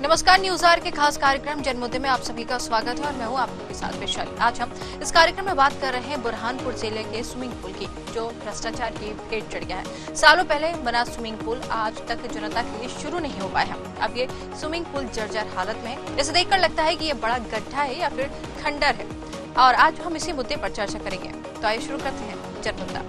नमस्कार, news our के खास कार्यक्रम जनमुद्दे में आप सभी का स्वागत है और मैं हूं आपके साथ वैशाली। आज हम इस कार्यक्रम में बात कर रहे हैं बुरहानपुर जिले के स्विमिंग पूल की, जो भ्रष्टाचार की भेंट चढ़ गया है। सालों पहले बना स्विमिंग पूल आज तक जनता के लिए शुरू नहीं हो पाया है। अब ये स्विमिंग पूल जर्जर हालत में है। इसे देखकर लगता है कि ये बड़ा गड्ढा है या फिर खंडर है, और आज हम इसी मुद्दे पर चर्चा करेंगे। तो आइए शुरू करते हैं जनमुद्दा।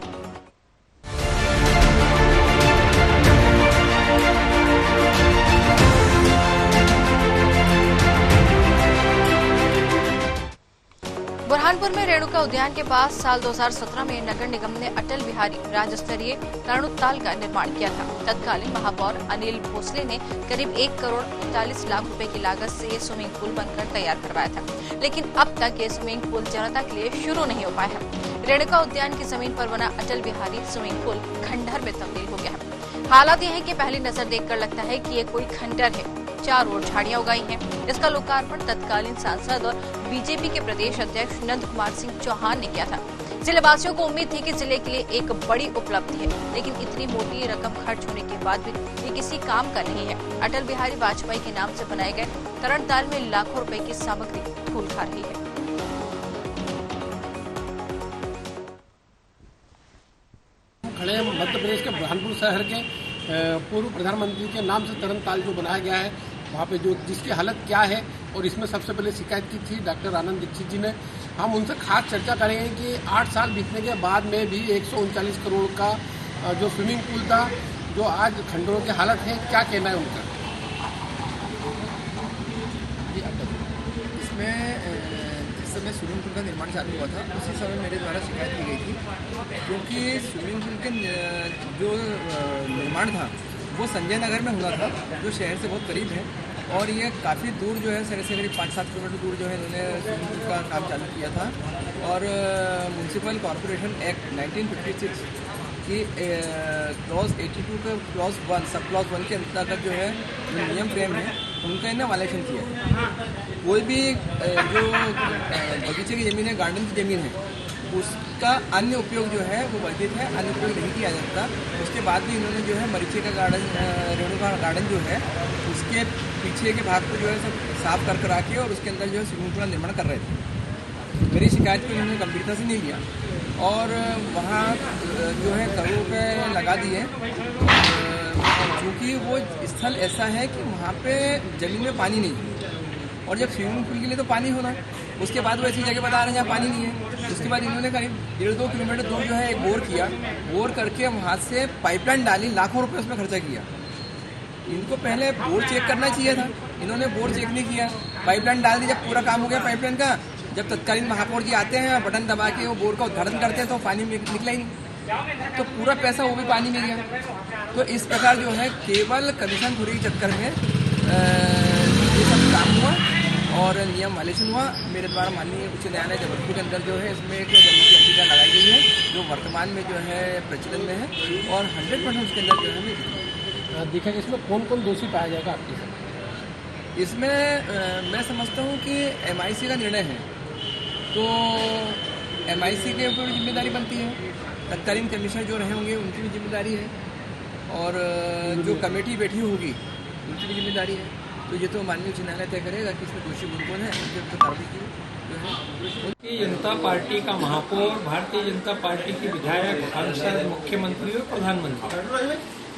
बुरहानपुर में रेणुका उद्यान के पास साल 2017 में नगर निगम ने अटल बिहारी राज्य स्तरीय तरणोत्ताल का निर्माण किया था। तत्कालीन महापौर अनिल भोसले ने करीब 1 करोड़ 40 लाख रुपए की लागत से ये स्विमिंग पूल बनकर तैयार करवाया था, लेकिन अब तक ये स्विमिंग पूल जनता के लिए शुरू नहीं हो पाया है। रेणुका उद्यान की जमीन पर बना अटल बिहारी स्विमिंग पूल खंडहर में तब्दील हो गया है। हालात ये है कि पहली नजर देखकर लगता है कि ये कोई खंडर है। चारों ओर झाड़ियां उगाई हैं। इसका लोकार्पण तत्कालीन सांसद और बीजेपी के प्रदेश अध्यक्ष नंद कुमार सिंह चौहान ने किया था। जिले वासियों को उम्मीद थी कि जिले के लिए एक बड़ी उपलब्धि है, लेकिन इतनी मोटी रकम खर्च होने के बाद भी ये किसी काम का नहीं है। अटल बिहारी वाजपेयी के नाम से बनाए गए तरणताल में लाखों रुपए की सामग्री धूल खा रही है। खड़े मध्य प्रदेश के बुरहानपुर शहर के पूर्व प्रधानमंत्री के नाम से तरणताल जो बनाया गया है, वहाँ पे जो जिसकी हालत क्या है, और इसमें सबसे पहले शिकायत की थी डॉक्टर आनंद दीक्षित जी ने। हम उनसे खास चर्चा करेंगे कि 8 साल बीतने के बाद में भी 139 करोड़ का जो स्विमिंग पूल था, जो आज खंडरों की हालत है, क्या कहना है उनका। इसमें जिस समय स्विमिंग पूल का निर्माण चालू हुआ था, उसी समय मेरे द्वारा शिकायत की गई थी, क्योंकि स्विमिंग पूल के जो निर्माण था वो संजय नगर में हुआ था, जो शहर से बहुत करीब है, और ये काफ़ी दूर जो है, शहर से करीब 5-7 किलोमीटर दूर जो है इन्होंने स्विमिंग पूल का काम चालू किया था। और म्यूनसिपल कॉरपोरेशन एक्ट 1956 की क्लॉज 82 का क्लॉज 1 सब क्लॉज 1 के अंतर्गत जो है जो नियम फ्रेम है, उनका इन्हें वायलेशन किया है। कोई भी जो बगीचे की ज़मीन है, गार्डन की ज़मीन है, उसका अन्य उपयोग जो है वो वर्जित है, अन्य उपयोग नहीं किया जाता। उसके बाद भी इन्होंने जो है मरीचे का गार्डन, रेणुका गार्डन जो है, उसके पीछे के भाग को जो है सब साफ कर करा के और उसके अंदर जो है स्विमिंग पूल का निर्माण कर रहे थे। मेरी शिकायत को इन्होंने गंभीरता से नहीं लिया और वहाँ जो है करोड़ रुपये लगा दिए, क्योंकि वो स्थल ऐसा है कि वहाँ पे ज़मीन में पानी नहीं है, और जब स्विमिंग पूल के लिए तो पानी होना, उसके बाद वो ऐसी जगह बता रहे हैं जहाँ पानी नहीं है। उसके बाद इन्होंने करीब 1.5-2 किलोमीटर दूर जो है एक बोर किया, बोर करके वहाँ से पाइपलाइन डाली, लाखों रुपए उसमें खर्चा किया। इनको पहले बोर चेक करना चाहिए था, इन्होंने बोर चेक नहीं किया, पाइपलाइन डाल दी। जब पूरा काम हो गया पाइपलाइन का, जब तत्कालीन महापौर जी आते हैं, बटन दबा के वो बोर का उद्घाटन करते हैं, तो पानी निकला ही नहीं, तो पूरा पैसा वो भी पानी में गया। तो इस प्रकार जो है केवल कमीशन खोरी के चक्कर में ये सब काम हुआ और नियम वायलेशन हुआ। मेरे द्वारा माननीय उच्च न्यायालय जबलपुर के अंदर जो है इसमें एक जनहित याचिका लगाई गई है, जो वर्तमान में जो है प्रचलन में है, और 100% उसके अंदर जो है देखा कि इसमें कौन कौन दोषी पाया जाएगा आपके साथ। इसमें मैं समझता हूँ कि MIC का निर्णय है, तो MIC के ऊपर जिम्मेदारी बनती है, तत्कालीन कमिश्नर जो रहे होंगे उनकी भी जिम्मेदारी है, और जो कमेटी बैठी होगी उनकी भी जिम्मेदारी है। तो ये तो माननीय उच्च न्यायालय तय करेगा कि इसमें दोषी कौन है, उनके तो कार्रवाई की जो है। भारतीय जनता पार्टी का महापौर, भारतीय जनता पार्टी की विधायक, सांसद, मुख्यमंत्री और प्रधानमंत्री,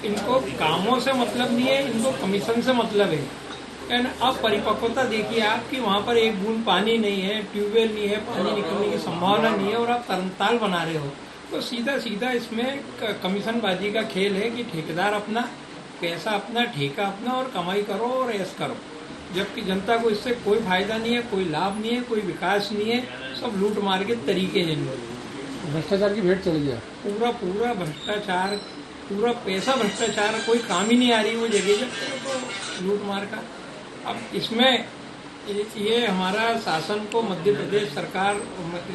इनको कामों से मतलब नहीं है, इनको कमीशन से मतलब है। अपरिपक्वता देखिए आप कि वहाँ पर एक बूंद पानी नहीं है, ट्यूबवेल नहीं है, पानी निकलने की संभावना नहीं है, और आप तरणताल बना रहे हो। तो सीधा सीधा इसमें कमीशनबाजी का खेल है कि ठेकेदार अपना पैसा, अपना ठेका अपना, और कमाई करो और ऐश करो, जबकि जनता को इससे कोई फायदा नहीं है, कोई लाभ नहीं है, कोई विकास नहीं है, सब लूट मार के तरीके हैं। भ्रष्टाचार की भेंट चली गया, पूरा भ्रष्टाचार, पूरा पैसा भ्रष्टाचार, कोई काम ही नहीं आ रही वो जगह तो लूट मार का। अब इसमें ये हमारा शासन को, मध्य प्रदेश सरकार,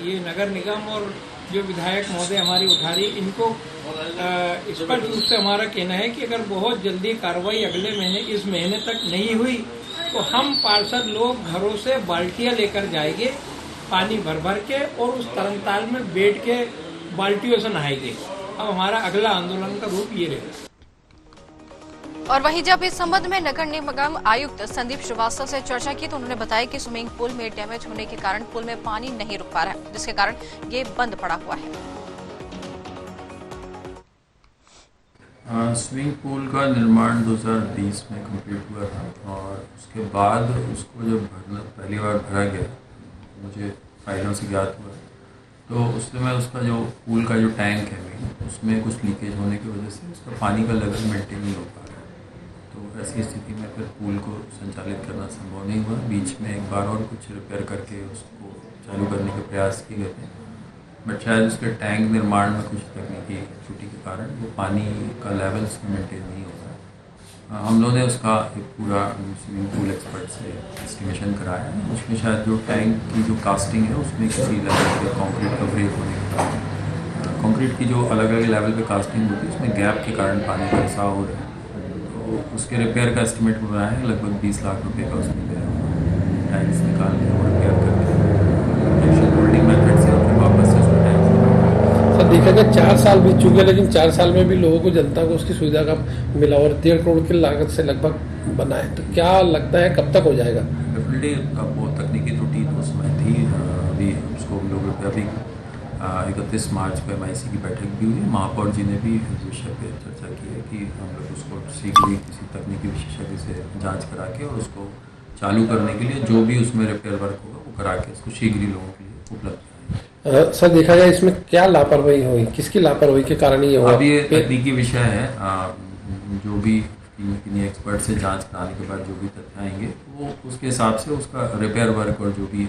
ये नगर निगम और जो विधायक महोदय हमारी उठा रही, इनको स्पष्ट रूप से हमारा कहना है कि अगर बहुत जल्दी कार्रवाई अगले महीने, इस महीने तक नहीं हुई, तो हम पार्षद लोग घरों से बाल्टियां लेकर जाएंगे, पानी भर भर के, और उस तरणताल में बैठ के बाल्टियों से नहाएंगे। अब हमारा अगला आंदोलन का रूप ये रहेगा। और वहीं जब इस संबंध में नगर निगम आयुक्त संदीप श्रीवास्तव से चर्चा की तो उन्होंने बताया कि स्विमिंग पूल में डैमेज होने के कारण पुल में पानी नहीं रुक पा रहा है, जिसके कारण ये बंद पड़ा हुआ है। स्विमिंग पूल का निर्माण 2020 में कंप्लीट हुआ था और उसके बाद उसको जब पहली बार भरा गया, मुझे फाइलों से ज्ञात हुआ, तो उस समय उसका जो पूल का जो टैंक है मेन, उसमें कुछ लीकेज होने की वजह से उसका पानी का लेवल मेंटेन नहीं हो पा रहा है। तो ऐसी स्थिति में फिर पूल को संचालित करना संभव नहीं हुआ। बीच में एक बार और कुछ रिपेयर करके उसको चालू करने के प्रयास किए गए थे, बट शायद उसके टैंक निर्माण में कुछ तकनीकी त्रुटि के कारण वो पानी का लेवल उसमें मेंटेन नहीं हो रहा। हम लोगों ने उसका एक पूरा स्विमिंग पूल एक्सपर्ट से एस्टिमेशन कराया है। उसमें शायद जो टैंक की जो कास्टिंग है उसमें किसी लेवल पे कंक्रीट का ब्रेक होने के कारण, कंक्रीट की जो अलग अलग लेवल पे कास्टिंग होती है उसमें गैप के कारण पानी का रिसाव हो रहा है। तो उसके रिपेयर का एस्टिमेट बनाया है, लगभग 20 लाख रुपये का उसमें गया। टैंक्स निकाल के और रिपेयर करके होल्डिंग मेथड से फिर वापस से उसमें टैंक्स। सर देखा गया 4 साल बीत चुके हैं, लेकिन 4 साल में भी लोगों को, जनता को उसकी सुविधा का मिला और 1.5 करोड़ की लागत से लगभग बना है। तो क्या लगता है कब तक हो जाएगा? डेफिनेटली वो तकनीकी त्रुटि तो उसमें थी। अभी उसको हम लोग अभी 31 मार्च को MIC की बैठक भी हुई। महापौर जी ने भी इस विषय पर चर्चा की है कि हम लोग उसको शीघ्र ही किसी तकनीकी विशेषज्ञ से जाँच करा के और उसको चालू करने के लिए जो भी उसमें रिपेयर वर्क होगा वो करा के उसको शीघ्र ही लोगों के लिए उपलब्ध। सर देखा जाए इसमें क्या लापरवाही हुई, किसकी लापरवाही के कारण ये हुआ? अभी ये तकनीकी विषय है, जो भी किन्हीं एक्सपर्ट से जांच कराने के बाद जो भी तथ्य आएंगे वो उसके हिसाब से उसका रिपेयर वर्क और जो भी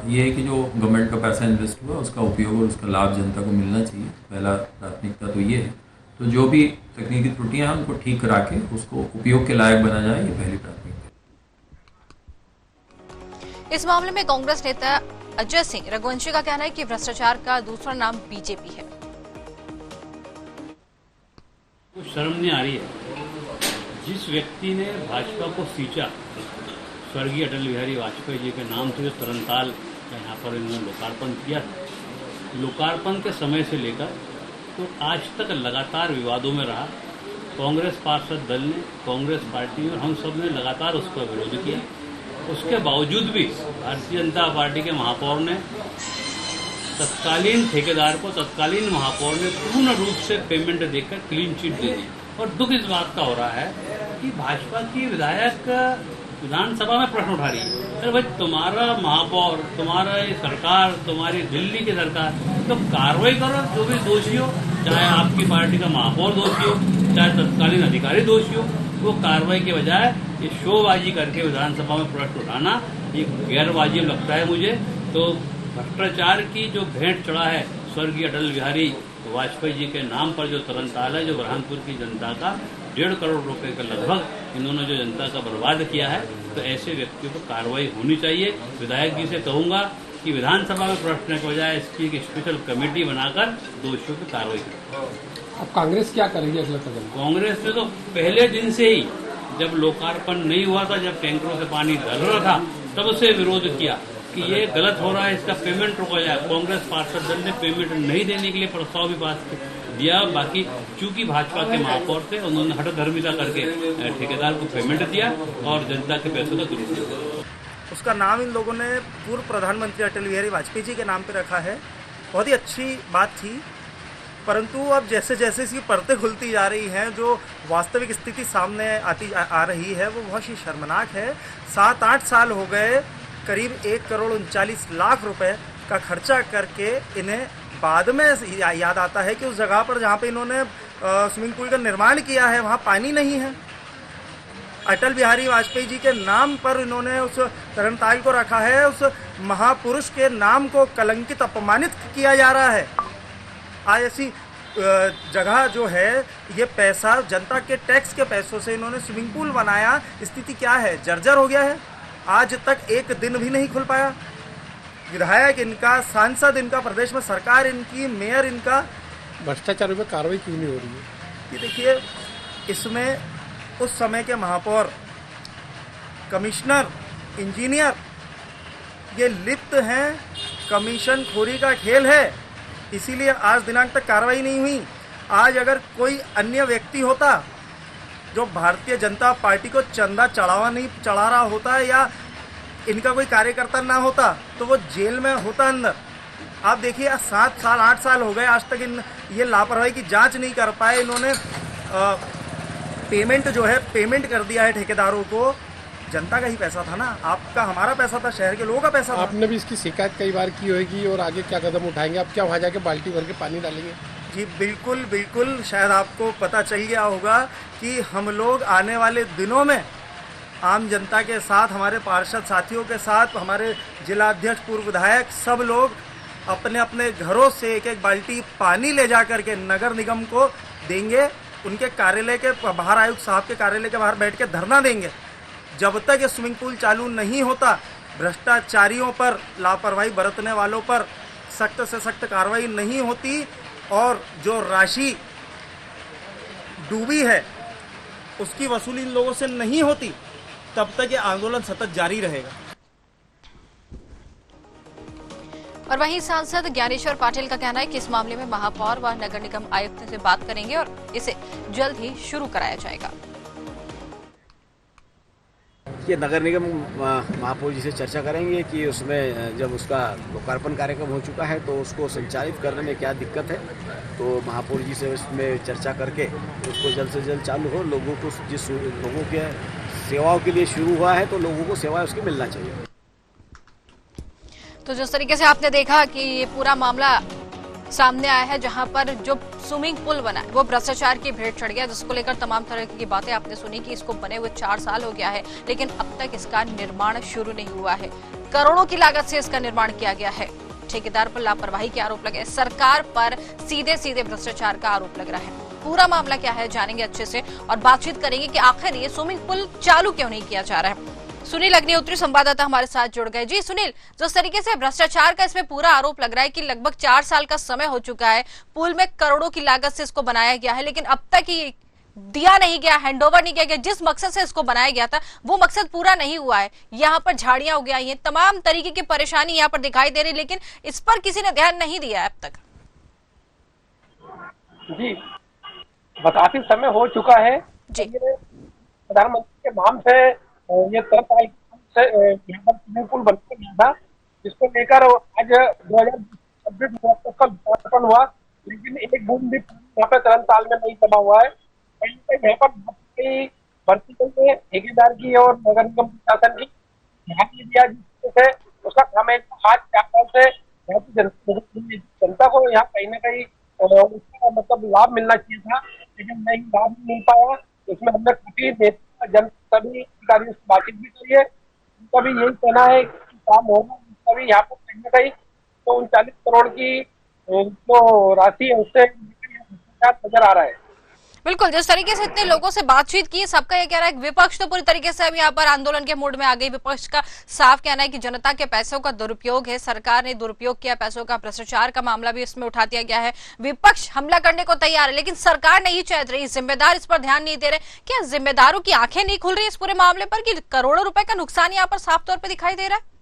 ये है कि जो गवर्नमेंट का पैसा इन्वेस्ट हुआ उसका उपयोग और उसका लाभ जनता को मिलना चाहिए। पहला प्राथमिकता तो ये है। तो जो भी तकनीकी त्रुटियां हैं उनको ठीक करा के उसको उपयोग के लायक बना जाए, ये पहली प्राथमिकता। इस मामले में कांग्रेस नेता अजय सिंह रघुवंशी का कहना है कि भ्रष्टाचार का दूसरा नाम बीजेपी है। शर्म नहीं आ रही है, जिस व्यक्ति ने भाजपा को सींचा, स्वर्गीय अटल बिहारी वाजपेयी जी के नाम से जो तरनताल यहाँ पर इन्होंने लोकार्पण किया, लोकार्पण के समय से लेकर तो आज तक लगातार विवादों में रहा। कांग्रेस पार्षद दल ने, कांग्रेस पार्टी और हम सब ने लगातार उसका विरोध किया। उसके बावजूद भी भारतीय जनता पार्टी के महापौर ने तत्कालीन ठेकेदार को, तत्कालीन महापौर ने पूर्ण रूप से पेमेंट देकर क्लीन चिट दे दी। और दुख इस बात का हो रहा है कि भाजपा की विधायक विधानसभा में प्रश्न उठा रही है, अरे भाई तुम्हारा महापौर, तुम्हारा ये सरकार, तुम्हारी दिल्ली की सरकार, तो कार्रवाई करो। जो भी दोषी हो, चाहे आपकी पार्टी का महापौर दोषी हो, चाहे तत्कालीन अधिकारी दोषी हो, वो कार्रवाई के बजाय ये शोबाजी करके विधानसभा में प्रश्न उठाना ये गैर वाजिब लगता है मुझे। तो भ्रष्टाचार की जो भेंट चढ़ा है स्वर्गीय अटल बिहारी वाजपेयी जी के नाम पर जो तरनताल है, जो बुरहानपुर की जनता का 1.5 करोड़ रुपए का लगभग इन्होंने जो जनता का बर्बाद किया है, तो ऐसे व्यक्तियों पर कार्रवाई होनी चाहिए। विधायक जी से कहूंगा कि विधानसभा में प्रश्न के बजाय इसकी एक स्पेशल कमेटी बनाकर दोषियों पर कार्रवाई करें। अब कांग्रेस क्या करेगी अगला कदम? कांग्रेस ने तो पहले दिन से ही, जब लोकार्पण नहीं हुआ था, जब टैंकरों से पानी डल रहा था, तब उसे विरोध किया कि ये गलत हो रहा है, इसका पेमेंट रोका जाए। कांग्रेस पार्षद दल ने पेमेंट नहीं देने के लिए प्रस्ताव भी पास दिया। बाकी चूंकि भाजपा के महापौर थे, उन्होंने हठधर्मिता करके ठेकेदार को पेमेंट दिया और जनता के पैसों का दुरुपयोग। उसका नाम इन लोगों ने पूर्व प्रधानमंत्री अटल बिहारी वाजपेयी जी के नाम पे रखा है। बहुत ही अच्छी बात थी, परंतु अब जैसे जैसे इसकी परतें खुलती जा रही हैं, जो वास्तविक स्थिति सामने आ रही है, वो बहुत ही शर्मनाक है। 7-8 साल हो गए, करीब 1 करोड़ 39 लाख रुपए का खर्चा करके इन्हें बाद में याद आता है कि उस जगह पर जहाँ पे इन्होंने स्विमिंग पूल का निर्माण किया है वहाँ पानी नहीं है। अटल बिहारी वाजपेयी जी के नाम पर इन्होंने उस तरनताल को रखा है। उस महापुरुष के नाम को कलंकित, अपमानित किया जा रहा है। आज ऐसी जगह जो है, ये पैसा जनता के टैक्स के पैसों से इन्होंने स्विमिंग पूल बनाया। स्थिति क्या है, जर्जर हो गया है। आज तक एक दिन भी नहीं खुल पाया। विधायक इनका, सांसद इनका, प्रदेश में सरकार इनकी, मेयर इनका, भ्रष्टाचार में कार्रवाई क्यों नहीं हो रही है? ये देखिए, इसमें उस समय के महापौर, कमिश्नर, इंजीनियर ये लिप्त हैं। कमीशन खोरी का खेल है, इसीलिए आज दिनांक तक कार्रवाई नहीं हुई। आज अगर कोई अन्य व्यक्ति होता जो भारतीय जनता पार्टी को चंदा चढ़ा रहा होता है या इनका कोई कार्यकर्ता ना होता तो वो जेल में होता अंदर। आप देखिए 7 साल 8 साल हो गए आज तक ये लापरवाही की जांच नहीं कर पाए। इन्होंने पेमेंट कर दिया है ठेकेदारों को। जनता का ही पैसा था ना, आपका हमारा पैसा था, शहर के लोगों का पैसा था। आपने भी इसकी शिकायत कई बार की होगी और आगे क्या कदम उठाएंगे? आप क्या वहाँ जाके बाल्टी भर के पानी डालेंगे? जी बिल्कुल, शायद आपको पता चल गया होगा कि हम लोग आने वाले दिनों में आम जनता के साथ, हमारे पार्षद साथियों के साथ, हमारे जिला अध्यक्ष, पूर्व विधायक, सब लोग अपने अपने घरों से एक एक बाल्टी पानी ले जा करके नगर निगम को देंगे। उनके कार्यालय के बाहर, आयुक्त साहब के कार्यालय के बाहर बैठ के धरना देंगे। जब तक ये स्विमिंग पूल चालू नहीं होता, भ्रष्टाचारियों पर, लापरवाही बरतने वालों पर सख्त से सख्त कार्रवाई नहीं होती और जो राशि डूबी है उसकी वसूली इन लोगों से नहीं होती, तब तक ये आंदोलन सतत जारी रहेगा। और वहीं सांसद ज्ञानेश्वर पाटिल का कहना है कि इस मामले में महापौर व नगर निगम आयुक्त से बात करेंगे और इसे जल्द ही शुरू कराया जाएगा। ये नगर निगम महापौर जी से चर्चा करेंगे कि उसमें जब उसका लोकार्पण कार्यक्रम हो चुका है तो उसको संचालित करने में क्या दिक्कत है, तो महापौर जी से उसमें चर्चा करके उसको जल्द से जल्द चालू हो। लोगों को जिस लोगों के सेवाओं के लिए शुरू हुआ है तो लोगों को सेवा उसकी मिलना चाहिए। तो जिस तरीके से आपने देखा कि ये पूरा मामला सामने आया है, जहां पर जो स्विमिंग पूल बना है वो भ्रष्टाचार की भेंट चढ़ गया, जिसको लेकर तमाम तरह की बातें आपने सुनी कि इसको बने हुए 4 साल हो गया है, लेकिन अब तक इसका निर्माण शुरू नहीं हुआ है। करोड़ों की लागत से इसका निर्माण किया गया है। ठेकेदार पर लापरवाही के आरोप लगे, सरकार पर सीधे सीधे भ्रष्टाचार का आरोप लग रहा है। पूरा मामला क्या है जानेंगे अच्छे से और बातचीत करेंगे कि आखिर ये स्विमिंग पूल चालू क्यों नहीं किया जा रहा है। सुनील अग्निहोत्री संवाददाता हमारे साथ जुड़ गए। जी सुनील, जिस तरीके से भ्रष्टाचार का इसमें पूरा आरोप लग रहा है कि लगभग 4 साल का समय हो चुका है, पुल में करोड़ों की लागत से इसको बनाया गया है, लेकिन अब तक ये दिया नहीं गया, हैंडओवर नहीं किया गया। जिस मकसद से इसको बनाया गया था वो मकसद पूरा नहीं हुआ है। यहाँ पर झाड़ियां उग आई हैं, तमाम तरीके की परेशानी यहाँ पर दिखाई दे रही, लेकिन इस पर किसी ने ध्यान नहीं दिया अब तक। जी, काफी समय हो चुका है। प्रधानमंत्री के नाम से ये 3 साल से स्विमिंग पूल बनने गया था, जिसको लेकर आज 2026 का लोकार्पण हुआ, लेकिन एक बूंद भी यहाँ पे तरनताल में नहीं जमा हुआ है। यहाँ पर भर्ती गई है ठेकेदार की और नगर निगम प्रशासन की, ध्यान नहीं दिया, जिससे उसका काम है आज 4 साल से जनता को यहाँ कहीं ना कहीं उसका मतलब लाभ मिलना चाहिए था, लेकिन नहीं, लाभ नहीं मिल पाया। इसमें हमने काफी सभी अधिकारियों से बातचीत भी करी है। उनका भी यही कहना है कि काम होगा। उनका भी यहाँ पर कहीं ना कहीं तो 39 करोड़ की जो राशि है उससे नजर आ रहा है। बिल्कुल, जिस तरीके से इतने लोगों से बातचीत की, सबका ये कह रहा है, विपक्ष तो पूरी तरीके से अब यहाँ पर आंदोलन के मूड में आ गई। विपक्ष का साफ कहना है कि जनता के पैसों का दुरुपयोग है, सरकार ने दुरुपयोग किया पैसों का, भ्रष्टाचार का मामला भी इसमें उठा दिया गया है। विपक्ष हमला करने को तैयार है, लेकिन सरकार नहीं चाह रही, जिम्मेदार इस पर ध्यान नहीं दे रहे। क्या जिम्मेदारों की आंखें नहीं खुल रही इस पूरे मामले पर कि करोड़ों रुपए का नुकसान यहाँ पर साफ तौर पर दिखाई दे रहा है?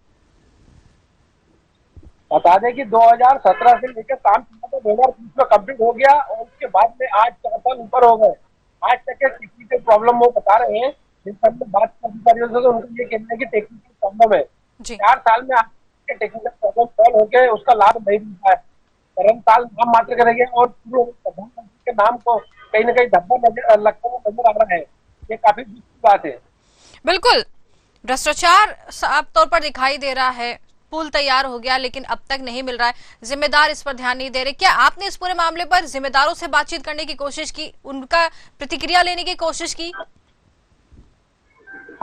बता दें कि 2017 से लेकर काम 2020 में कंप्लीट हो गया और उसके बाद में आज 4 साल ऊपर हो गए। आज तक के टेक्निकल प्रॉब्लम वो बता रहे हैं, जिन पर बात अधिकारियों से तो उनको ये कहना है कि टेक्निकल प्रॉब्लम है। 4 साल में आज के टेक्निकल प्रॉब्लम सॉल्व होकर उसका लाभ नहीं मिलता है। तरनताल नाम मात्र करेंगे और पूर्व प्रधानमंत्री के नाम को कहीं ना कहीं धब्बा लगता हुआ नजर आ रहा है। ये काफी दुख की बात है। बिल्कुल, भ्रष्टाचार साफ तौर पर दिखाई दे रहा है। पुल तैयार हो गया लेकिन अब तक नहीं मिल रहा है, जिम्मेदार इस पर ध्यान नहीं दे रहे। क्या आपने इस पूरे मामले पर जिम्मेदारों से बातचीत करने की कोशिश की, उनका प्रतिक्रिया लेने की कोशिश की?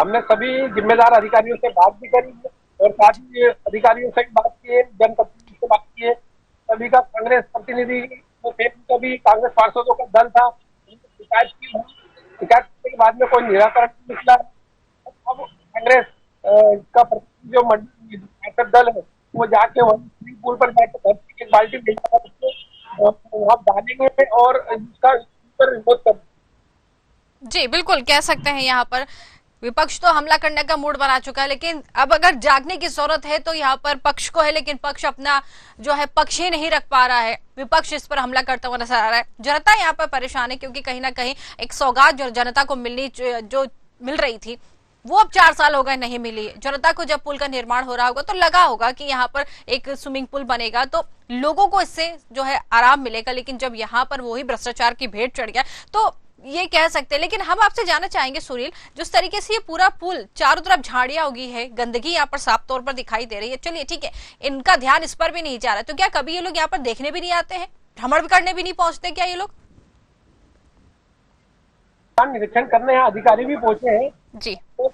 हमने सभी जिम्मेदार अधिकारियों से बात भी करी है और साथ ही अधिकारियों से बात की है, जनप्रतिनिधि से बात की है। सभी का कांग्रेस प्रतिनिधि का भी कांग्रेस पार्षदों का दल था, शिकायत की, शिकायत के बाद में कोई निराकरण नहीं निकला। अब कांग्रेस का जो मंडल दल है वो जाके वही पुल पर जाके एक बाल्टी वहाँ डालेंगे और इसका विरोध कर। जी बिल्कुल, कह सकते हैं यहाँ पर विपक्ष तो हमला करने का मूड बना चुका है, लेकिन अब अगर जागने की जरूरत है तो यहाँ पर पक्ष को है, लेकिन पक्ष अपना जो है पक्ष ही नहीं रख पा रहा है। विपक्ष इस पर हमला करता हुआ नजर आ रहा है। जनता यहाँ पर परेशान है क्योंकि कहीं ना कहीं एक सौगात जो जनता को जो मिल रही थी वो अब 4 साल हो गए नहीं मिली है। जनता को जब पुल का निर्माण हो रहा होगा तो लगा होगा कि यहाँ पर एक स्विमिंग पूल बनेगा तो लोगों को इससे जो है आराम मिलेगा, लेकिन जब यहाँ पर वही भ्रष्टाचार की भेंट चढ़ गया तो ये कह सकते हैं। लेकिन हम आपसे जानना चाहेंगे सुनील, जिस तरीके से ये पूरा पुल चारों तरफ झाड़ियां उगी है, गंदगी यहाँ पर साफ तौर पर दिखाई दे रही है, चलिए ठीक है, इनका ध्यान इस पर भी नहीं जा रहा, तो क्या कभी ये लोग यहाँ पर देखने भी नहीं आते हैं, भ्रमण करने भी नहीं पहुंचते क्या ये लोग? निरीक्षण करने यहाँ अधिकारी भी पहुंचे हैं जी, तो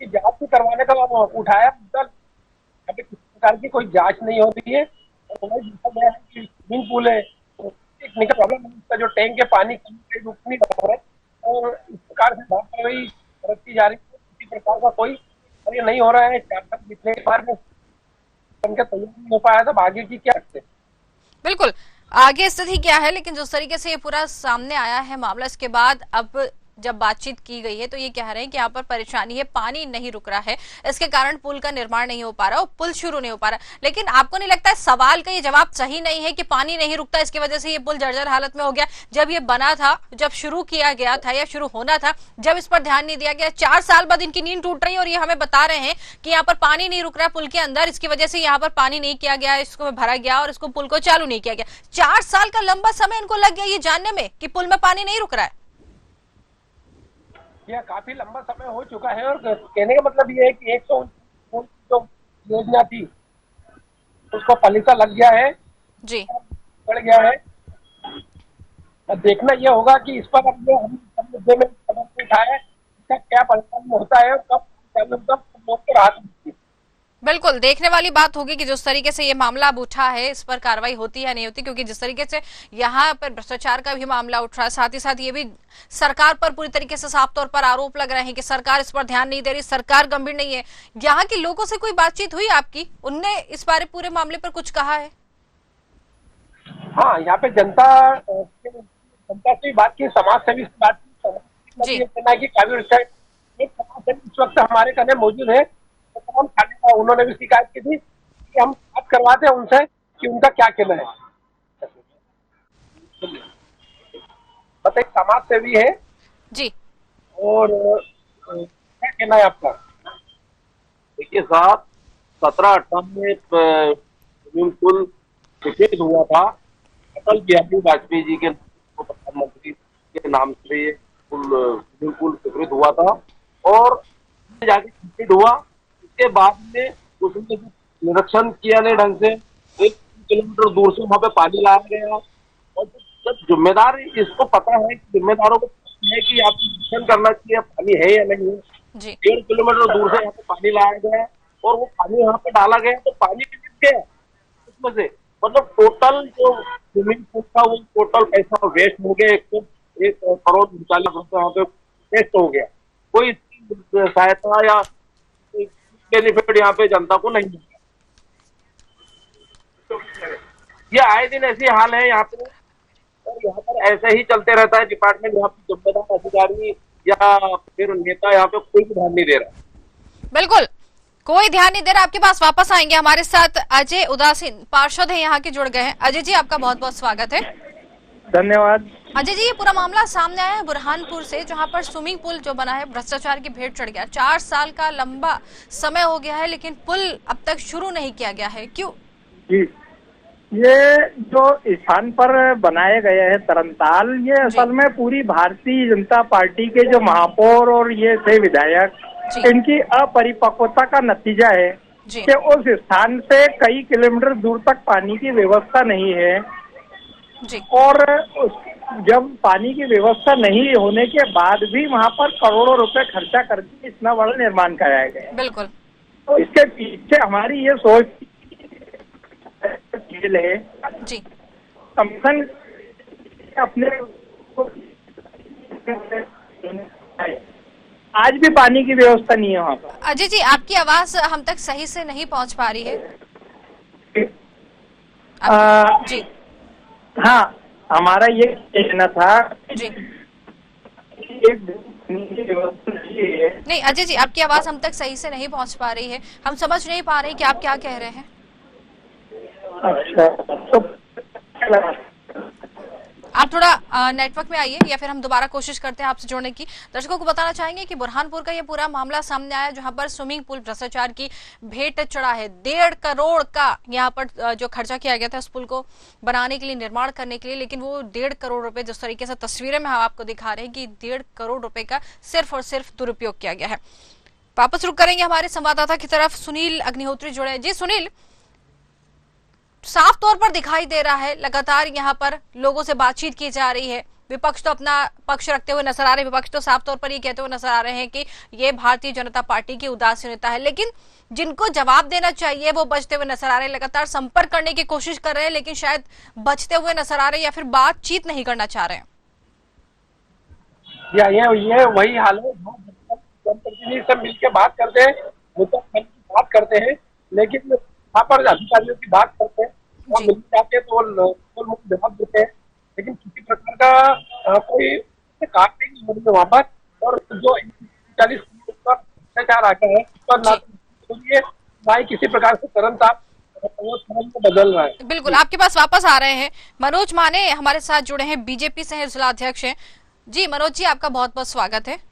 जांच भी करवाने का उठाया, अभी किसी प्रकार की कोई जांच नहीं हो रही है। स्विमिंग पूल है, टेक्निकल प्रॉब्लम है, उसका जो टैंक है पानी रुक नहीं रहा है और इस प्रकार से लापरवाही बरतती जा रही है। किसी प्रकार का कोई कार्य नहीं हो रहा है। 4 साल पिछले बार में उनका तैयार नहीं हो पाया था, आगे की क्या करते? बिल्कुल आगे स्थिति क्या है, लेकिन जिस तरीके से ये पूरा सामने आया है मामला, इसके बाद अब जब बातचीत की गई है तो ये कह रहे हैं कि यहाँ पर परेशानी है, पानी नहीं रुक रहा है, इसके कारण पुल का निर्माण नहीं हो पा रहा और पुल शुरू नहीं हो पा रहा। लेकिन आपको नहीं लगता है सवाल का ये जवाब सही नहीं है कि पानी नहीं रुकता, इसकी वजह से ये पुल जर्जर हालत में हो गया? जब ये बना था, जब शुरू किया गया था या शुरू होना था, जब इस पर ध्यान नहीं दिया गया, 4 साल बाद इनकी नींद टूट रही है और ये हमें बता रहे हैं कि यहाँ पर पानी नहीं रुक रहा है पुल के अंदर, इसकी वजह से यहाँ पर पानी नहीं किया गया, इसको भरा गया और इसको पुल को चालू नहीं किया गया। 4 साल का लंबा समय इनको लग गया ये जानने में कि पुल में पानी नहीं रुक रहा है। यह काफी लंबा समय हो चुका है और कहने का मतलब ये है कि 100 जो योजना थी उसको पलीसा लग गया है जी, बढ़ गया है। अब देखना यह होगा कि इस पर अब हम मुद्दे में कदम उठाए, इसका क्या परिणाम होता है और कब लोग को राहत मिलती है। बिल्कुल देखने वाली बात होगी कि जिस तरीके से ये मामला अब उठा है इस पर कार्रवाई होती है या नहीं होती, क्योंकि जिस तरीके से यहाँ पर भ्रष्टाचार का भी मामला उठ रहा है, साथ ही साथ ये भी सरकार पर पूरी तरीके से साफ तौर पर आरोप लग रहे हैं कि सरकार इस पर ध्यान नहीं दे रही, सरकार गंभीर नहीं है। यहाँ के लोगों से कोई बातचीत हुई आपकी? उनने इस बारे पूरे मामले पर कुछ कहा है? हाँ, यहाँ पे जनता से भी बात की, समाज सेवी से बात की, एक समाज सेवी इस वक्त हमारे कहने मौजूद है। तमाम थाने का उन्होंने भी शिकायत की थी कि हम बात करवाते हैं उनसे कि उनका क्या कहना है। बताइए, समाज सेवी है जी, और क्या कहना है आपका? देखिए साहब, 17-18 में स्विमिंग पूल स्वीकृत हुआ था। अटल बिहारी वाजपेयी जी के प्रधानमंत्री के नाम से ये स्विमिंग पूल स्वीकृत हुआ था और जाके स्वीकृत हुआ। के बाद में उसने निरीक्षण किया नहीं ढंग से, 1 किलोमीटर दूर से वहां पे पानी लाया गया और जब जिम्मेदार इसको पता है कि जिम्मेदारों को है कि आप निरीक्षण करना चाहिए पानी है या नहीं है, 1.5 किलोमीटर दूर से यहाँ पे पानी लाया गया और वो पानी यहाँ पे डाला गया तो पानी कित गया उसमें से, मतलब टोटल जो स्विमिंग पूल था वो टोटल पैसा वेस्ट हो गया। 1 करोड़ 39 लाख रुपये वहाँ पे वेस्ट हो गया। कोई सहायता या बेनिफिट यहाँ पे जनता को नहीं मिला। ये आए दिन ऐसी हाल है यहाँ पे और यहाँ पर ऐसे ही चलते रहता है। डिपार्टमेंट यहाँ पे जिम्मेदार अधिकारी या फिर नेता यहाँ पे कोई ध्यान नहीं दे रहा। बिल्कुल कोई ध्यान नहीं दे रहा। आपके पास वापस आएंगे, हमारे साथ अजय उदासीन पार्षद है यहाँ के जुड़ गए हैं। अजय जी आपका बहुत बहुत स्वागत है। धन्यवाद। अजय जी, ये पूरा मामला सामने आया है बुरहानपुर से, जहां पर स्विमिंग पूल जो बना है भ्रष्टाचार की भेंट चढ़ गया। 4 साल का लंबा समय हो गया है लेकिन पुल अब तक शुरू नहीं किया गया है, क्यों? जी, ये जो स्थान पर बनाए गए हैं तरनताल, ये असल में पूरी भारतीय जनता पार्टी के जो महापौर और ये थे विधायक, इनकी अपरिपक्वता का नतीजा है कि उस स्थान से कई किलोमीटर दूर तक पानी की व्यवस्था नहीं है जी। और जब पानी की व्यवस्था नहीं होने के बाद भी वहाँ पर करोड़ों रुपए खर्चा करके इतना बड़ा निर्माण कराया गया। बिल्कुल। तो इसके पीछे हमारी ये सोच है जी, कमीशन अपने आज भी पानी की व्यवस्था नहीं है वहाँ पर। अजय जी, आपकी आवाज हम तक सही से नहीं पहुँच पा रही है। जी हाँ, हमारा ये कहना था जी, एक नहीं अजय जी, आपकी आवाज हम तक सही से नहीं पहुंच पा रही है, हम समझ नहीं पा रहे कि आप क्या कह रहे हैं। अच्छा, तो आप थोड़ा नेटवर्क में आइए या फिर हम दोबारा कोशिश करते हैं आपसे जोड़ने की। दर्शकों को बताना चाहेंगे कि बुरहानपुर का ये पूरा मामला सामने आया जहां पर स्विमिंग पूल भ्रष्टाचार की भेंट चढ़ा है। 1.5 करोड़ का यहाँ पर जो खर्चा किया गया था उस पुल को बनाने के लिए, निर्माण करने के लिए, लेकिन वो 1.5 करोड़ रुपए जिस तरीके से तस्वीरें में हम आपको दिखा रहे हैं कि 1.5 करोड़ रुपए का सिर्फ और सिर्फ दुरुपयोग किया गया है। वापस रुक करेंगे हमारे संवाददाता की तरफ, सुनील अग्निहोत्री जुड़े। जी सुनील, साफ तौर पर दिखाई दे रहा है लगातार यहाँ पर लोगों से बातचीत की जा रही है, विपक्ष तो अपना पक्ष रखते हुए नजर आ रहे हैं, विपक्ष तो साफ तौर पर ये कहते हुए नजर आ रहे हैं कि ये भारतीय जनता पार्टी की उदासीनता है, लेकिन जिनको जवाब देना चाहिए वो बचते हुए नजर आ रहे हैं। लगातार संपर्क करने की कोशिश कर रहे हैं लेकिन शायद बचते हुए नजर आ रहे हैं या फिर बातचीत नहीं करना चाह रहे हैं। ये वही हाल है, जनप्रतिनिधि से मिलकर बात करते हैं, मुद्दा की बात करते हैं, लेकिन वहाँ पर अधिकारियों की बात करते हैं और मिल जाते हैं तो लोग जवाब देते हैं, लेकिन किसी प्रकार का कोई कार्य नहीं हो रही है वहाँ पर। और जो 40 करोड़ का भ्रष्टाचार आ गया है उस पर ना ही किसी प्रकार से तुरंत बदल रहा है। बिल्कुल, आपके पास वापस आ रहे हैं मनोज माने हमारे साथ जुड़े हैं, बीजेपी से हैं, जिला अध्यक्ष हैं। जी मनोज जी, आपका बहुत बहुत स्वागत है।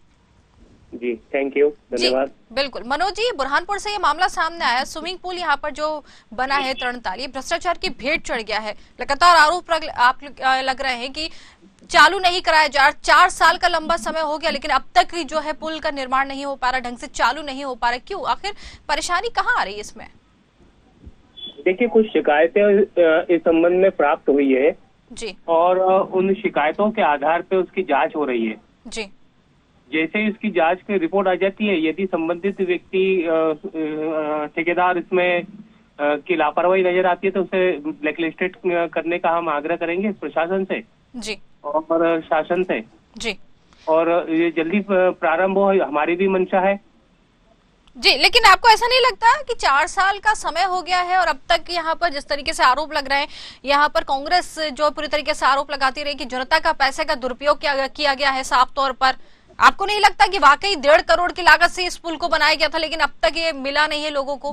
जी थैंक यू, धन्यवाद। बिल्कुल मनोज जी, बुरहानपुर से ये मामला सामने आया, स्विमिंग पूल यहाँ पर जो बना है तरणताल, ये भ्रष्टाचार की भेंट चढ़ गया है। लगातार आरोप आप लग रहे हैं कि चालू नहीं कराया जा रहा। 4 साल का लंबा समय हो गया लेकिन अब तक जो है पुल का निर्माण नहीं हो पा रहा, ढंग से चालू नहीं हो पा रहा। क्यों, आखिर परेशानी कहाँ आ रही है इसमें? देखिए, कुछ शिकायतें इस संबंध में प्राप्त हुई है जी, और उन शिकायतों के आधार पर उसकी जाँच हो रही है जी। जैसे ही इसकी जांच की रिपोर्ट आ जाती है, यदि संबंधित व्यक्ति ठेकेदार इसमें की लापरवाही नजर आती है तो उसे ब्लैकलिस्टेड करने का हम आग्रह करेंगे प्रशासन से जी और शासन से जी, और ये जल्दी प्रारंभ हो, हमारी भी मंशा है जी। लेकिन आपको ऐसा नहीं लगता कि 4 साल का समय हो गया है और अब तक यहाँ पर जिस तरीके से आरोप लग रहे हैं, यहाँ पर कांग्रेस जो पूरी तरीके से आरोप लगाती रही कि जनता का पैसे का दुरुपयोग किया गया है साफ तौर पर, आपको नहीं लगता कि वाकई 1.5 करोड़ की लागत से इस पुल को बनाया गया था लेकिन अब तक ये मिला नहीं है लोगों को?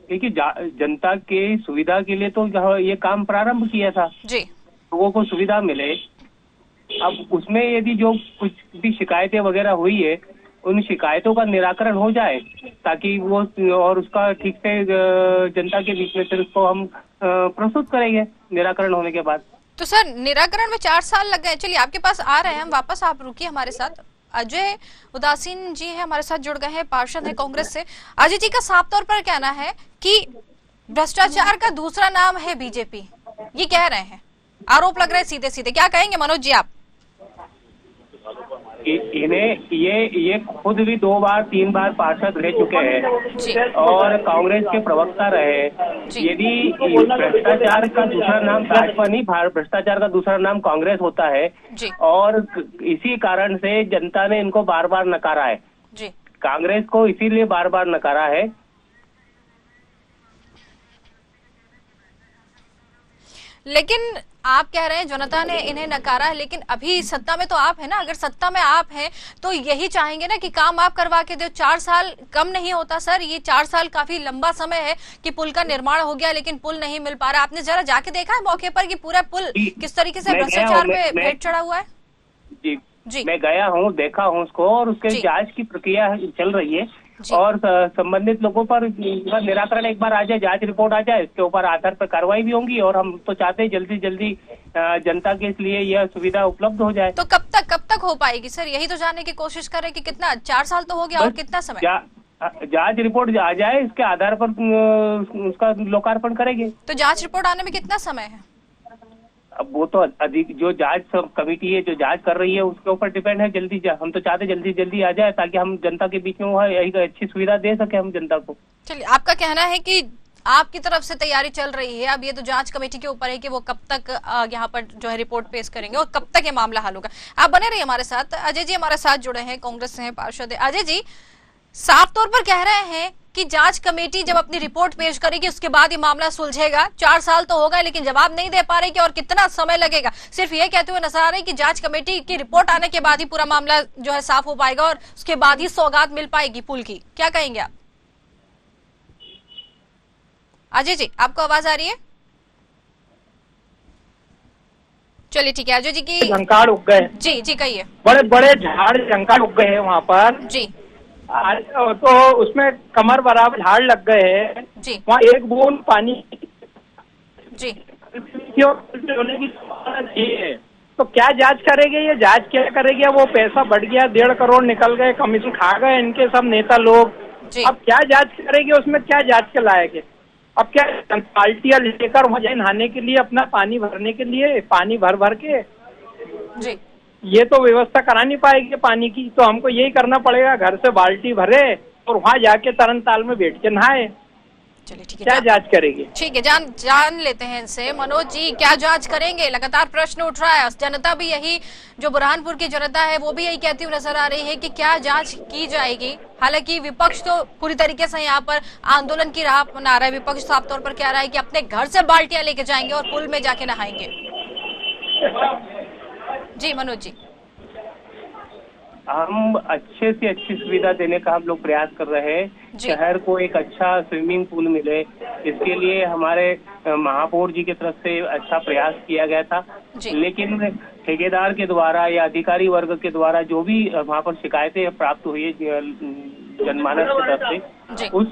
देखिए, जनता के सुविधा के लिए तो ये काम प्रारंभ किया था जी, लोगों को सुविधा मिले। अब उसमें यदि जो कुछ भी शिकायतें वगैरह हुई है उन शिकायतों का निराकरण हो जाए ताकि वो और उसका ठीक से जनता के बीच में फिर उसको हम प्रस्तुत करेंगे निराकरण होने के बाद। तो सर, निराकरण में 4 साल लग गए। चलिए आपके पास आ रहे हैं हम वापस, आप रुकिए हमारे साथ। अजय उदासीन जी हैं हमारे साथ जुड़ गए हैं, पार्षद हैं कांग्रेस से। अजय जी का साफ तौर पर कहना है कि भ्रष्टाचार का दूसरा नाम है बीजेपी, ये कह रहे हैं, आरोप लग रहे हैं सीधे सीधे। क्या कहेंगे मनोज जी आप? इन्हें ये खुद भी 2 बार 3 बार पार्षद रह चुके हैं और कांग्रेस के प्रवक्ता रहे। यदि भ्रष्टाचार का दूसरा नाम भाजपा नहीं, भ्रष्टाचार का दूसरा नाम कांग्रेस होता है और इसी कारण से जनता ने इनको बार बार नकारा है। कांग्रेस को इसीलिए बार बार नकारा है। लेकिन आप कह रहे हैं जनता ने इन्हें नकारा है, लेकिन अभी सत्ता में तो आप है ना। अगर सत्ता में आप हैं तो यही चाहेंगे ना कि काम आप करवा के दो। 4 साल कम नहीं होता सर, ये 4 साल काफी लंबा समय है कि पुल का निर्माण हो गया लेकिन पुल नहीं मिल पा रहा। आपने जरा जाके देखा है मौके पर कि पूरा पुल किस तरीके से भ्रष्टाचार पे भेंट चढ़ा हुआ है? जी, मैं गया हूँ, देखा हूँ उसको और उसके जांच की प्रक्रिया चल रही है और संबंधित लोगों पर निराकरण एक बार आ जाए, जांच रिपोर्ट आ जाए, इसके ऊपर आधार पर कार्रवाई भी होंगी और हम तो चाहते हैं जल्दी जल्दी जनता के लिए यह सुविधा उपलब्ध हो जाए। तो कब तक हो पाएगी सर? यही तो जानने की कोशिश कर रहे हैं कि कितना 4 साल तो हो गया और कितना समय? जांच रिपोर्ट आ जाए, इसके आधार पर उसका लोकार्पण करेंगे। तो जांच रिपोर्ट आने में कितना समय है? अब वो तो अधिक जो जांच कमेटी है जो जांच कर रही है उसके ऊपर डिपेंड है। जल्दी हम तो चाहते जल्दी आ जाए ताकि हम जनता के बीच में वो एक अच्छी सुविधा दे सके हम जनता को। चलिए, आपका कहना है कि आपकी तरफ से तैयारी चल रही है, अब ये तो जांच कमेटी के ऊपर है कि वो कब तक यहाँ पर जो है रिपोर्ट पेश करेंगे और कब तक ये मामला हल होगा। आप बने रहिए हमारे साथ। अजय जी हमारे साथ जुड़े हैं, कांग्रेस से हैं, पार्षद है। अजय जी, साफ तौर पर कह रहे हैं कि जांच कमेटी जब अपनी रिपोर्ट पेश करेगी उसके बाद ये मामला सुलझेगा? 4 साल तो हो गए लेकिन जवाब नहीं दे पा रहे कि और कितना समय लगेगा। सिर्फ ये कहते हुए नजर आ रहे हैं कि जांच कमेटी की रिपोर्ट आने के बाद ही पूरा मामला जो है साफ हो पाएगा और उसके बाद ही सौगात मिल पाएगी पुल की। क्या कहेंगे आप? अजय जी, आपको आवाज आ रही है? चलिए ठीक है, अजय जी की झंकार उग गए। जी जी कहिए। बड़े बड़े झाड़ झंकार उग गए हैं वहाँ पर जी। तो उसमें कमर बराबर झाड़ लग गए हैं जी। वहाँ एक बूंद पानी जी होने की संभावना नहीं है। तो क्या जांच करेगी ये? जांच क्या करेगी? वो पैसा बढ़ गया, 1.5 करोड़ निकल गए, कमीशन खा गए इनके सब नेता लोग। अब क्या जांच करेगी? उसमें क्या जांच के लायक है? अब क्या बाल्टियां लेकर वहाँ जाए नहाने के लिए, अपना पानी भरने के लिए, पानी भर भर के जी ये तो व्यवस्था करा नहीं पाएगी पानी की। तो हमको यही करना पड़ेगा, घर से बाल्टी भरे और वहाँ जाके तरनताल में बैठ के नहाए। चलिए ठीक है, क्या जांच करेगी? ठीक है, जान लेते हैं इनसे। मनोज जी, क्या जांच करेंगे? लगातार प्रश्न उठ रहा है, जनता भी यही, जो बुरहानपुर की जनता है वो भी यही कहती हुई नजर आ रही है कि क्या जांच की जाएगी। हालांकि विपक्ष तो पूरी तरीके से यहाँ पर आंदोलन की राह अपना रहा है। विपक्ष साफ तौर पर कह रहा है कि अपने घर से बाल्टियां लेके जाएंगे और पुल में जाके नहाएंगे। जी मनोज जी। हम अच्छे से अच्छी सुविधा देने का हम लोग प्रयास कर रहे हैं। शहर को एक अच्छा स्विमिंग पूल मिले, इसके लिए हमारे महापौर जी की तरफ से अच्छा प्रयास किया गया था। लेकिन ठेकेदार के द्वारा या अधिकारी वर्ग के द्वारा जो भी वहाँ पर शिकायतें प्राप्त हुई जनमानस की तरफ से, उस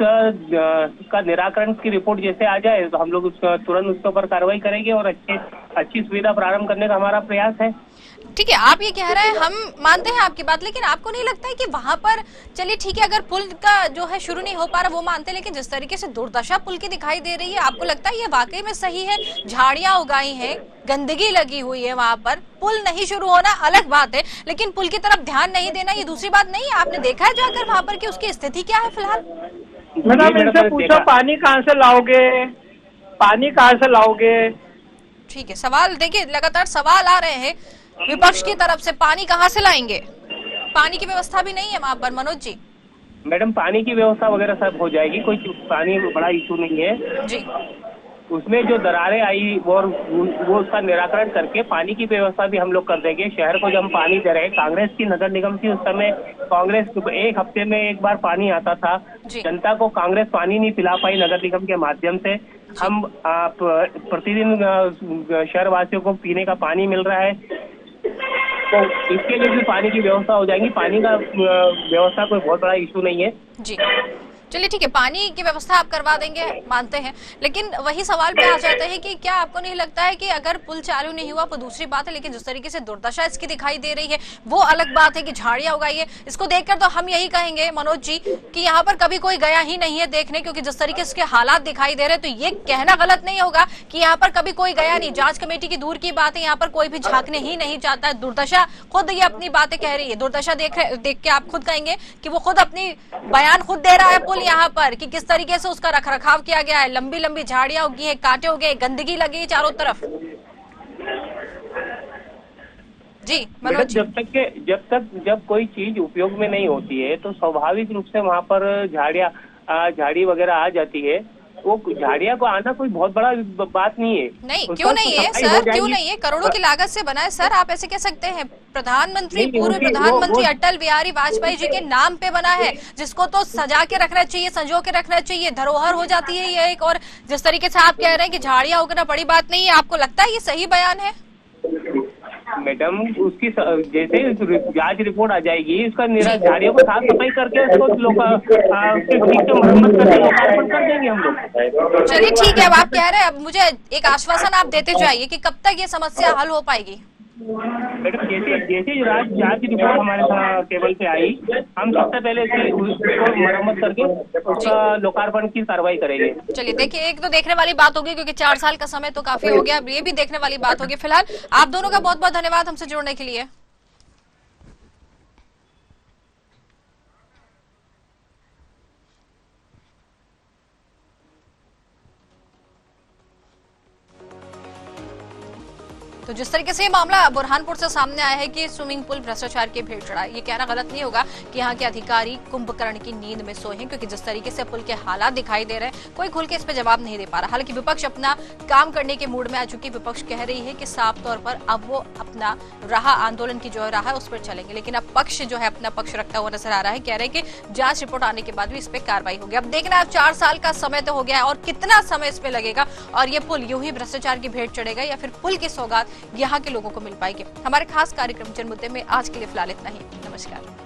का निराकरण की रिपोर्ट जैसे आ जाए तो हम लोग तुरंत उसके ऊपर कार्रवाई करेंगे और अच्छी सुविधा प्रारंभ करने का हमारा प्रयास है। ठीक है, आप ये कह रहे हैं, हम मानते हैं आपकी बात, लेकिन आपको नहीं लगता है कि वहाँ पर, चलिए ठीक है अगर पुल का जो है शुरू नहीं हो पा रहा वो मानते हैं, लेकिन जिस तरीके से दुर्दशा पुल की दिखाई दे रही है, आपको लगता है ये वाकई में सही है? झाड़ियां उगाई हैं, गंदगी लगी हुई है वहाँ पर, पुल नहीं शुरू होना अलग बात है, लेकिन पुल की तरफ ध्यान नहीं देना ये दूसरी बात नहीं है। आपने देखा है जाकर वहाँ पर कि उसकी स्थिति क्या है फिलहाल? मैडम इनसे पूछो पानी कहाँ से लाओगे, पानी कहाँ से लाओगे? ठीक है, सवाल देखिए लगातार सवाल आ रहे हैं विपक्ष की तरफ से, पानी कहाँ से लाएंगे? पानी की व्यवस्था भी नहीं है वहाँ पर मनोज जी। मैडम पानी की व्यवस्था वगैरह सब हो जाएगी, कोई पानी बड़ा इशू नहीं है जी। उसमें जो दरारें आई और वो उसका निराकरण करके पानी की व्यवस्था भी हम लोग कर देंगे। शहर को जब हम पानी दे रहे हैं, कांग्रेस की नगर निगम थी उस समय, कांग्रेस एक हफ्ते में एक बार पानी आता था, जनता को कांग्रेस पानी नहीं पिला पाई नगर निगम के माध्यम से। हम प्रतिदिन शहर वासियों को पीने का पानी मिल रहा है, तो इसके लिए भी पानी की व्यवस्था हो जाएगी। पानी का व्यवस्था कोई बहुत बड़ा इशू नहीं है जी। चलिए ठीक है, पानी की व्यवस्था आप करवा देंगे मानते हैं, लेकिन वही सवाल पे आ जाते हैं कि क्या आपको नहीं लगता है कि अगर पुल चालू नहीं हुआ तो दूसरी बात है, लेकिन जिस तरीके से दुर्दशा इसकी दिखाई दे रही है वो अलग बात है कि झाड़ियां उगाई है, इसको देखकर तो हम यही कहेंगे मनोज जी कि यहाँ पर कभी कोई गया ही नहीं है देखने, क्योंकि जिस तरीके से इसके हालात दिखाई दे रहे हैं तो ये कहना गलत नहीं होगा कि यहाँ पर कभी कोई गया नहीं। जांच कमेटी की दूर की बात है, यहाँ पर कोई भी झांकने ही नहीं चाहता है। दुर्दशा खुद ये अपनी बातें कह रही है, दुर्दशा देख के आप खुद कहेंगे कि वो खुद अपनी बयान खुद दे रहा है पुल यहाँ पर कि किस तरीके से उसका रखरखाव किया गया है। लंबी लंबी झाड़ियां उगी है, कांटे उगे, गंदगी लगी है चारों तरफ। जी मनोज, जब कोई चीज उपयोग में नहीं होती है तो स्वाभाविक रूप से वहाँ पर झाड़ी वगैरह आ जाती है। वो झाड़ियां को आना कोई बहुत बड़ा बात नहीं है। नहीं, क्यों नहीं है सर, क्यों नहीं है? करोड़ों की लागत से बना है सर, आप ऐसे कह सकते हैं। प्रधानमंत्री, पूर्व प्रधानमंत्री अटल बिहारी वाजपेयी जी के नाम पे बना है, जिसको तो सजा के रखना चाहिए, संजो के रखना चाहिए, धरोहर हो जाती है ये एक। और जिस तरीके से आप कह रहे हैं कि झाड़ियां उगना बड़ी बात नहीं है, आपको लगता है ये सही बयान है? मैडम उसकी जैसे जांच रिपोर्ट आ जाएगी, उसका झाड़ियों को साफ सफाई करके उसको मरम्मत करके लोकार्पण कर देंगे हम लोग। चलिए ठीक है, अब आप कह रहे हैं, अब मुझे एक आश्वासन आप देते जाइए कि कब तक ये समस्या हल हो पाएगी? मैडम जैसे जांच रिपोर्ट हमारे टेबल पे आई, हम सबसे पहले उसको मरम्मत करके उसका लोकार्पण की कार्रवाई करेंगे। चलिए देखिए, एक तो देखने वाली बात होगी क्योंकि 4 साल का समय तो काफी हो गया, अब ये भी देखने वाली बात होगी। फिलहाल आप दोनों का बहुत बहुत धन्यवाद हमसे जुड़ने के लिए। तो जिस तरीके से ये मामला बुरहानपुर से सामने आया है कि स्विमिंग पूल भ्रष्टाचार की भेंट चढ़ा है, ये कहना गलत नहीं होगा कि यहाँ के अधिकारी कुंभकर्ण की नींद में सोए हैं, क्योंकि जिस तरीके से पुल के हालात दिखाई दे रहे हैं कोई खुल के इस पे जवाब नहीं दे पा रहा। हालांकि विपक्ष अपना काम करने के मूड में आ चुकी, विपक्ष कह रही है कि साफ तौर पर अब वो अपना आंदोलन की जो राह है उस पर चलेंगे, लेकिन अब पक्ष जो है अपना पक्ष रखता हुआ नजर आ रहा है। कह रहे हैं कि जांच रिपोर्ट आने के बाद भी इस पे कार्रवाई होगी। अब देखना, अब 4 साल का समय तो हो गया है और कितना समय इस पे लगेगा और ये पुल यूं ही भ्रष्टाचार की भेंट चढ़ेगा या फिर पुल की सौगात यहाँ के लोगों को मिल पाएगी। हमारे खास कार्यक्रम जनमुद्दे में आज के लिए फिलहाल इतना ही। नमस्कार।